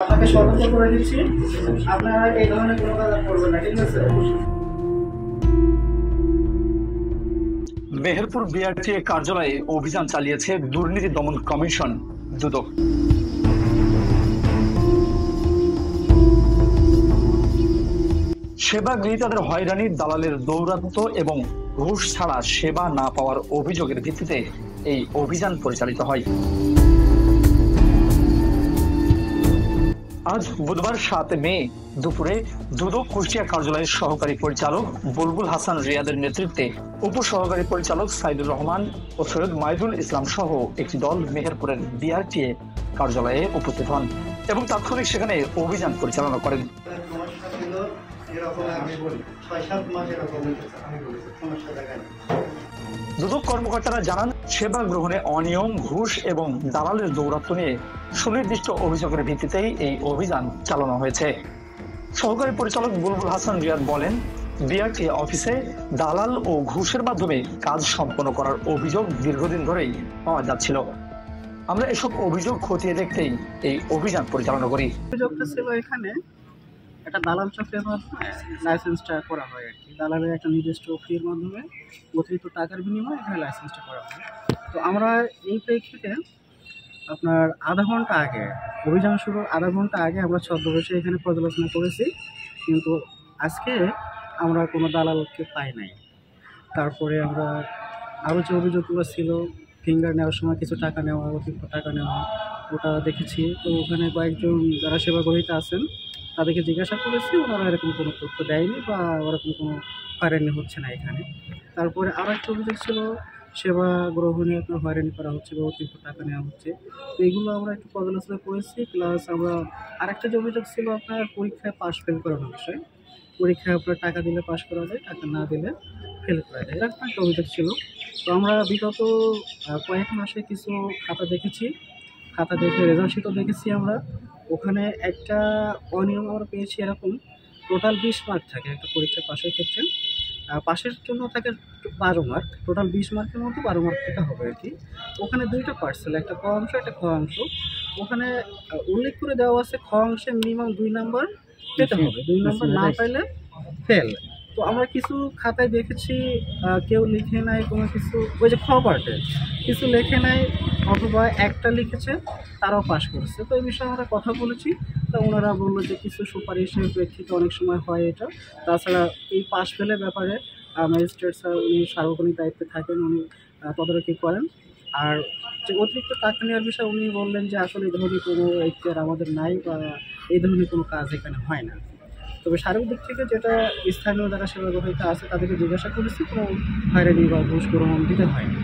আপনাকে সতর্ক করে দিচ্ছি, আপনারা এই ধরনের কোনো কাজ করবেন না, ঠিক আছে? মেহেরপুর বিআরটিএ কার্যালয়ে অভিযান চালিয়েছে দুর্নীতি দমন কমিশন দুদক। সেবা গ্রহীতাদের হয়রানি, দালালের দৌরাত্ম্য এবং ঘুষ ছাড়া সেবা না পাওয়ার অভিযোগের ভিত্তিতে এই অভিযান পরিচালিত হয়। আজ বুধবার 7 মে দুপুরে দুদক কুষ্টিয়া কার্যালয়ের সহকারী পরিচালক বুলবুল হাসান রিয়াদের নেতৃত্বে উপসহকারী পরিচালক সাইদুর রহমান ও সৈয়দ মাইদুল ইসলাম সহ একটি দল মেহেরপুরের বিআরটিএ কার্যালয়ে উপস্থিত হন এবং তাৎক্ষণিক সেখানে অভিযান পরিচালনা করেন। দুদক কর্মকর্তারা জানান, সেবা গ্রহণে অনিয়ম, ঘুষ এবং দালালের দৌরাত্ম্য নিয়ে সুনির্দিষ্ট অভিযোগের ভিত্তিতেই এই অভিযান চালানো হয়েছে। সহকারী পরিচালক বুলবুল হাসান রিয়াদ বলেন, বিআরটি অফিসে দালাল ও ঘুষের মাধ্যমে কাজ সম্পন্ন করার অভিযোগ দীর্ঘদিন ধরেই পাওয়া যাচ্ছিল। আমরা এসব অভিযোগ খতিয়ে দেখতেই এই অভিযান পরিচালনা করি। অভিযোগটা ছিল এখানে একটা দালাল চক্রের মাধ্যমে লাইসেন্সটা করা হয় আর কি। দালালের একটা নির্দিষ্ট ফির মাধ্যমে অতিরিক্ত টাকার বিনিময়ে এখানে লাইসেন্সটা করা হয়। তো আমরা এই প্রেক্ষিতে আপনার আধা ঘন্টা আগে, অভিযান শুরুর আধা ঘন্টা আগে আমরা ছদ্মবেশে এখানে পর্যালোচনা করেছি, কিন্তু আজকে আমরা কোনো দালালকে পাই নাই। তারপরে আমরা আরও যে অভিযোগগুলো ছিল, ফিঙ্গার নেওয়ার সময় কিছু টাকা নেওয়া, অতিরিক্ত টাকা নেওয়া, ওটা দেখেছি। তো ওখানে কয়েকজন যারা সেবা গ্রহীতা আছেন তাদেরকে জিজ্ঞাসা করেছি, ওনারা এরকম কোনো তথ্য দেয়নি বা ওরকম কোনো হয়রানি হচ্ছে না এখানে। তারপরে আরও একটা অভিযোগ ছিল, সেবা গ্রহণে আপনার হয়রানি করা হচ্ছে বা অতিরিক্ত টাকা নেওয়া হচ্ছে। তো এগুলো আমরা একটু পর্যালোচনা করেছি। প্লাস আমরা আরেকটা যে অভিযোগ ছিল আপনার পরীক্ষায় পাস ফেল করানোর বিষয়। পরীক্ষায় আপনার টাকা দিলে পাস করা যায়, টাকা না দিলে ফেল করা যায়, এরকম একটা অভিযোগ ছিল। তো আমরা বিগত কয়েক মাসে কিছু খাতা দেখেছি, খাতা দেখে রেজাল্ট শিটও দেখেছি আমরা। ওখানে একটা অনিয়ম আমরা পেয়েছি এরকম, টোটাল 20 মার্ক থাকে একটা পরীক্ষায় পাশের ক্ষেত্রে। পাশের জন্য থাকে 12 মার্ক, টোটাল 20 মার্কের মধ্যে 12 মার্ক পেতে হবে আর কি। ওখানে দুইটা পার্ট ছিল, একটা ক অংশ, একটা খ অংশ। ওখানে উল্লেখ করে দেওয়া আছে খ অংশে মিনিমাম 2 নাম্বার পেতে হবে, 2 নাম্বার না পাইলে ফেল। তো আমরা কিছু খাতায় দেখেছি কেউ লিখে নাই কোনো কিছু, ওই যে খ পার্টে কিছু লেখে নাই, অথবা একটা লিখেছে তারাও পাস করেছে। তো এই বিষয়ে আমরা কথা বলেছি। তো ওনারা বললো যে কিছু সুপারিশের প্রেক্ষিতে অনেক সময় হয় এটা। তাছাড়া এই পাস ফেলের ব্যাপারে ম্যাজিস্ট্রেট স্যার উনি সার্বক্ষণিক দায়িত্বে থাকেন, উনি তদারকি করেন। আর যে অতিরিক্ত টাকা নেওয়ার বিষয়ে উনি বললেন যে আসলে এই ধরনের কোনো এখতিয়ার আমাদের নাই বা এই ধরনের কোনো কাজ এখানে হয় না। তবে সার্বিক দিক থেকে যেটা স্থানীয় যারা সেবা গ্রহীতা আছে তাদেরকে জিজ্ঞাসা করেছি, কোনো হয়রানি বা ঘুষ গ্রহণ দিতে হয়নি।